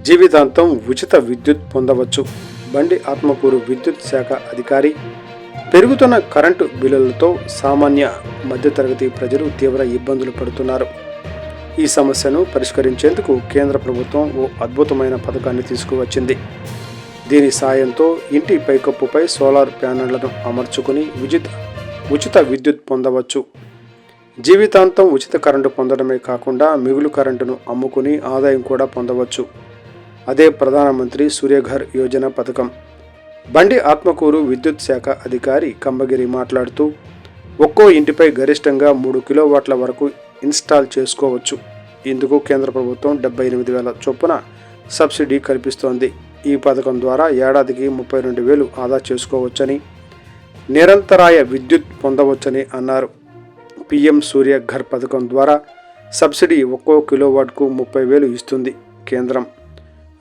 జీవితాంతం ఉచిత విద్యుత్ పొందవచ్చు. బండి ఆత్మకూరు విద్యుత్ శాఖ అధికారి. పెరుగుతున్న కరెంటు బిల్లులతో సామాన్య మధ్యతరగతి ప్రజలు తీవ్ర ఇబ్బందులు పడుతున్నారు. ఈ సమస్యను పరిష్కరించేందుకు కేంద్ర ప్రభుత్వం ఓ అద్భుతమైన పథకాన్ని తీసుకువచ్చింది. దీని సాయంతో ఇంటి పైకప్పుపై సోలార్ ప్యానెళ్లను అమర్చుకుని ఉచిత విద్యుత్ పొందవచ్చు. జీవితాంతం ఉచిత కరెంటు పొందడమే కాకుండా మిగులు కరెంటును అమ్ముకుని ఆదాయం కూడా పొందవచ్చు. అదే ప్రధానమంత్రి సూర్యఘర్ యోజన పథకం. బండి ఆత్మకూరు విద్యుత్ శాఖ అధికారి కంబగిరి మాట్లాడుతూ, ఒక్కో ఇంటిపై గరిష్టంగా 3 కిలోవాట్ల వరకు ఇన్స్టాల్ చేసుకోవచ్చు. ఇందుకు కేంద్ర ప్రభుత్వం 78,000 చొప్పున సబ్సిడీ కల్పిస్తోంది. ఈ పథకం ద్వారా ఏడాదికి 32,000 ఆదా చేసుకోవచ్చని, నిరంతరాయ విద్యుత్ పొందవచ్చని అన్నారు. పీఎం సూర్యఘర్ పథకం ద్వారా సబ్సిడీ ఒక్కో కిలోవాట్కు 30,000 ఇస్తుంది కేంద్రం.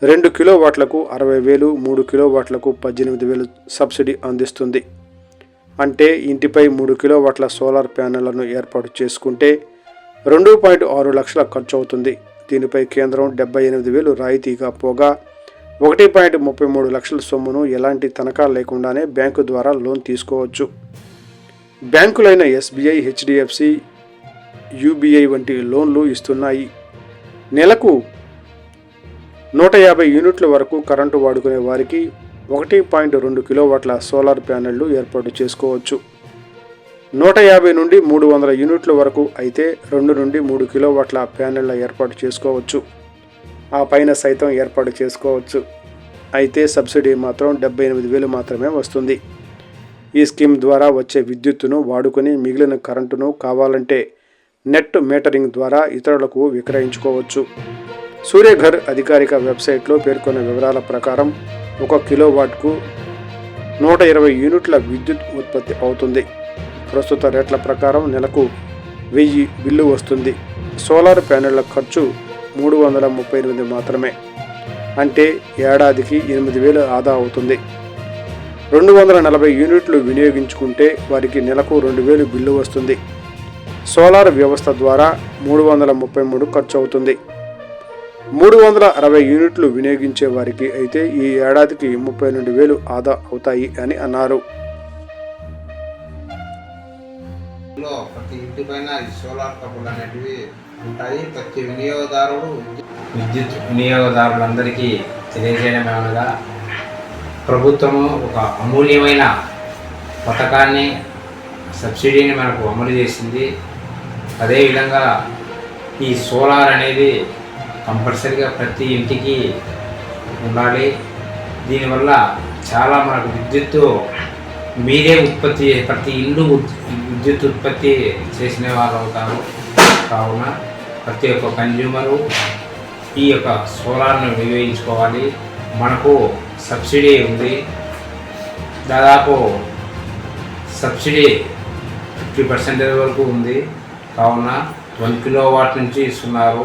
2 కిలోవాట్లకు 60,000, 3 కిలోవాట్లకు 18,000 సబ్సిడీ అందిస్తుంది. అంటే ఇంటిపై 3 కిలోవాట్ల సోలార్ ప్యానెళ్లను ఏర్పాటు చేసుకుంటే 2.6 లక్షల ఖర్చు అవుతుంది. దీనిపై కేంద్రం 78,000 రాయితీగా పోగా 1.33 లక్షల సొమ్మును ఎలాంటి తనఖా లేకుండానే బ్యాంకు ద్వారా లోన్ తీసుకోవచ్చు. బ్యాంకులైన ఎస్బీఐ, హెచ్డిఎఫ్సి, యూబీఐ వంటి లోన్లు ఇస్తున్నాయి. నెలకు 150 యూనిట్ల వరకు కరెంటు వాడుకునే వారికి 1.2 కిలోవాట్ల సోలార్ ప్యానెళ్లు ఏర్పాటు చేసుకోవచ్చు. 150 నుండి 300 యూనిట్ల వరకు అయితే 2 నుండి 3 కిలోవాట్ల ప్యానెళ్ల ఏర్పాటు చేసుకోవచ్చు. ఆ పైన సైతం ఏర్పాటు చేసుకోవచ్చు. అయితే సబ్సిడీ మాత్రం 78,000 మాత్రమే వస్తుంది. ఈ స్కీమ్ ద్వారా వచ్చే విద్యుత్తును వాడుకొని మిగిలిన కరెంటును కావాలంటే నెట్ మీటరింగ్ ద్వారా ఇతరులకు విక్రయించుకోవచ్చు. సూర్యఘర్ అధికారిక వెబ్సైట్లో పేర్కొన్న వివరాల ప్రకారం 1 కిలోవాట్కు 120 యూనిట్ల విద్యుత్ ఉత్పత్తి అవుతుంది. ప్రస్తుత రేట్ల ప్రకారం నెలకు 1000 బిల్లు వస్తుంది. సోలార్ ప్యానెళ్ల ఖర్చు 338 మాత్రమే. అంటే ఏడాదికి 8,000 ఆదా అవుతుంది. 240 యూనిట్లు వినియోగించుకుంటే వారికి నెలకు 2,000 బిల్లు వస్తుంది. సోలార్ వ్యవస్థ ద్వారా 333 ఖర్చు అవుతుంది. 360 యూనిట్లు వినియోగించే వారికి అయితే ఈ ఏడాదికి 32,000 ఆదా అవుతాయి అని అన్నారు. ప్రతి ఇంటి పైన సోలార్ కప్పులు అనేటివి ఉంటాయి. ప్రతి వినియోగదారుడు విద్యుత్ వినియోగదారులందరికీ తెలియజేయడమేమనగా ప్రభుత్వము ఒక అమూల్యమైన పథకాన్ని, సబ్సిడీని మనకు అమలు చేసింది. అదేవిధంగా ఈ సోలార్ అనేది కంపల్సరీగా ప్రతి ఇంటికి ఉండాలి. దీనివల్ల చాలా మనకు విద్యుత్తు మీరే ఉత్పత్తి, ప్రతి ఇల్లు విద్యుత్ ఉత్పత్తి చేసిన వారు అవుతారు. కావున ప్రతి ఒక్క కన్జ్యూమరు ఈ యొక్క సోలార్ను వినియోగించుకోవాలి. మనకు సబ్సిడీ ఉంది. దాదాపు సబ్సిడీ 50% వరకు ఉంది. కావున 1 కిలోవాట్ నుంచి ఇస్తున్నారు,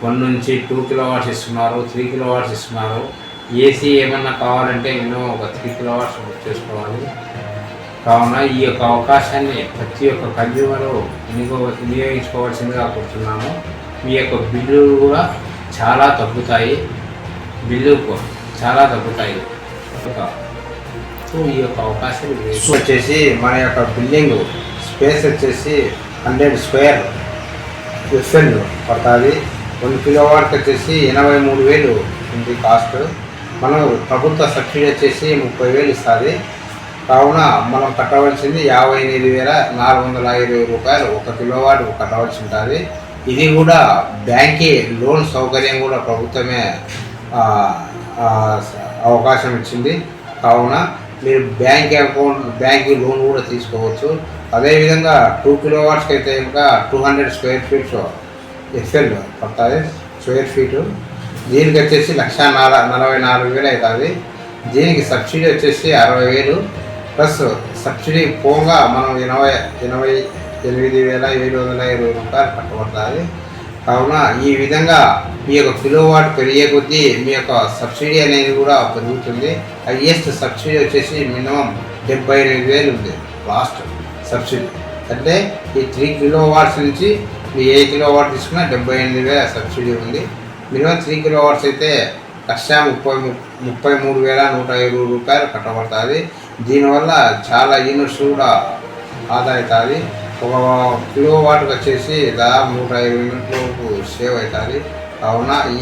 1 నుంచి 2 కిలోవాట్స్ ఇస్తున్నారు, 3 కిలోవాట్స్ ఇస్తున్నారు. ఏసీ ఏమన్నా కావాలంటే మినిమం ఒక 3 కిలోవాట్స్ బుక్ చేసుకోవాలి. కావున ఈ యొక్క అవకాశాన్ని ప్రతి ఒక్క కన్జ్యూమరు వినియోగించుకోవాల్సిందిగా కోరుతున్నాము. మీ యొక్క బిల్లులు కూడా చాలా తగ్గుతాయి. ఈ యొక్క అవకాశం వచ్చేసి మన యొక్క బిల్లింగ్ స్పేస్ వచ్చేసి 100 స్క్వేర్ ఎఫ్ఎల్ పడుతుంది. 1 కిలోవాట్ వచ్చేసి 83,000 ఉంది కాస్ట్. మనం ప్రభుత్వ సబ్సిడీ వచ్చేసి 30,000 ఇస్తుంది. కావున మనం కట్టవలసింది 58,405 రూపాయలు 1 కిలోవాట్ కట్టవలసి ఉంటుంది. ఇది కూడా బ్యాంకే లోన్ సౌకర్యం కూడా ప్రభుత్వమే అవకాశం ఇచ్చింది. కావున మీరు బ్యాంక్ లోన్ కూడా తీసుకోవచ్చు. అదేవిధంగా 2 కిలోవాట్స్కి అయితే ఇంకా 200 స్క్వేర్ ఫీట్స్ ఎఫ్ఎల్ పడుతుంది స్క్వేర్ ఫీటు. దీనికి వచ్చేసి 1,44,000 అవుతుంది. దీనికి సబ్సిడీ వచ్చేసి 60,000 ప్లస్ సబ్సిడీ పోగా మనం 88,720 రూపాయలు కట్టబడుతుంది. కావున ఈ విధంగా మీ యొక్క కిలోవాట్ పెరిగే కొద్దీ మీ యొక్క సబ్సిడీ అనేది కూడా పెరుగుతుంది. హైయెస్ట్ సబ్సిడీ వచ్చేసి మినిమం 78,000 ఉంది లాస్ట్ సబ్సిడీ. అంటే ఈ 3 కిలోవాట్స్ నుంచి మీ ఏ కిలోవాట్ తీసుకున్నా 78,000 సబ్సిడీ ఉంది. మినిమం 3 కిలోవాట్స్ అయితే లక్ష 33,120 రూపాయలు కట్టబడుతుంది. దీనివల్ల చాలా యూనిట్స్ కూడా ఆదా అవుతుంది. ఒక కిలో వాట్కి వచ్చేసి దాదాపు 105 యూనిట్లకు సేవ్ అవుతుంది. కావున ఈ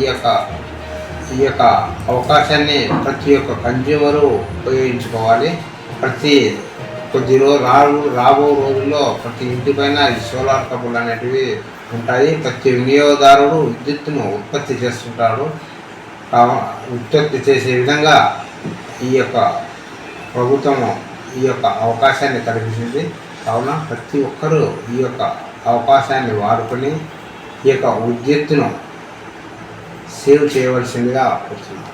యొక్క అవకాశాన్ని ప్రతి ఒక్క కన్జ్యూమరు ఉపయోగించుకోవాలి. రాబో రోజుల్లో ప్రతి ఇంటిపైన ఈ సోలార్ కబుర్లు అనేటివి ఉంటాయి. ప్రతి వినియోగదారుడు విద్యుత్తును ఉత్పత్తి చేస్తుంటాడు. ఉత్పత్తి చేసే విధంగా ఈ యొక్క ప్రభుత్వం ఈ యొక్క అవకాశాన్ని కల్పించింది. కావున ప్రతి ఒక్కరూ ఈ యొక్క అవకాశాన్ని వాడుకొని ఈ యొక్క విద్యుత్తును సేవ్ చేయవలసిందిగా కోరుతున్నాను.